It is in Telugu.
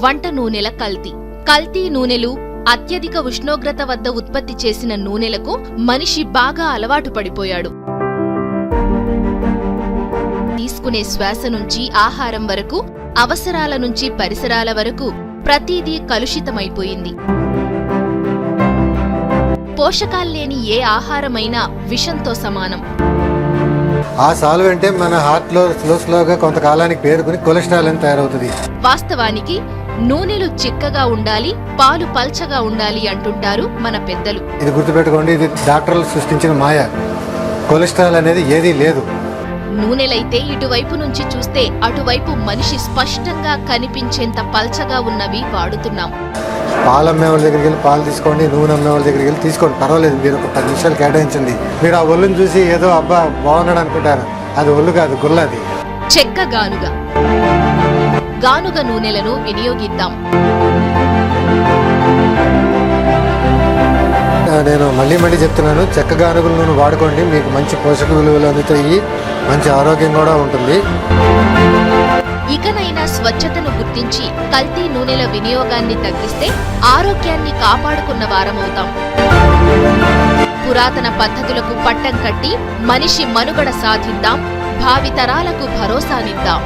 వంట నూనెల కల్తీ నూనెలు అత్యధిక ఉష్ణోగ్రత వద్ద ఉత్పత్తి చేసిన నూనెలకు మనిషి బాగా అలవాటు పడిపోయాడు. తీసుకునే శ్వాస నుంచి ఆహారం వరకు, అవసరాల నుంచి పరిసరాల వరకు ప్రతిదీ కలుషితమైపోయింది. పోషకాల్లేని ఏ ఆహారమైనా విషంతో సమానం. ఆ సాల్వెంటే మన హార్ట్ లో స్లోగా కొంతకాలానికి పేరుకుని కొలెస్ట్రాల్ అని తయారవుతుంది. వాస్తవానికి నూనెలు చిక్కగా ఉండాలి, పాలు పల్చగా ఉండాలి అంటుంటారు మన పెద్దలు. ఇది గుర్తుపెట్టుకోండి, ఇది డాక్టర్లు సృష్టించిన మాయ. కొలెస్ట్రాల్ అనేది ఏదీ లేదు. నూనెలైతే ఇటువైపు నుంచి చూస్తే అటువైపు మనిషి స్పష్టంగా కనిపించేంత పల్చగా ఉన్నవి వాడుతున్నాం. పాలు అమ్మేవాళ్ళ దగ్గరికి వెళ్ళి పాలు తీసుకోండి, నూనె అమ్మేవాళ్ళ దగ్గరికి వెళ్ళి తీసుకోండి, పర్వాలేదు. మీరు ఒక 10 నిమిషాలు కేటాయించండి. మీరు ఆ ఒళ్ళుని చూసి ఏదో అబ్బా బాగున్నాడు అనుకుంటారు. అది ఒళ్ళు కాదు, గుల్లది. చెక్క గానుగ నూనెలను వినియోగిద్దాం. నేను మళ్ళీ చెప్తున్నాను, చెక్క గానుగల నూనె వాడుకోండి. మీకు మంచి పోషక విలువలు అందుతాయి, మంచి ఆరోగ్యం కూడా ఉంటుంది. ఇకనైనా స్వచ్ఛతను గుర్తించి కల్తీ నూనెల వినియోగాన్ని తగ్గిస్తే ఆరోగ్యాన్ని కాపాడుకున్న వారమవుతాం. పురాతన పద్ధతులకు పట్టం కట్టి మనిషి మనుగడ సాధిద్దాం, భావితరాలకు భరోసానిద్దాం.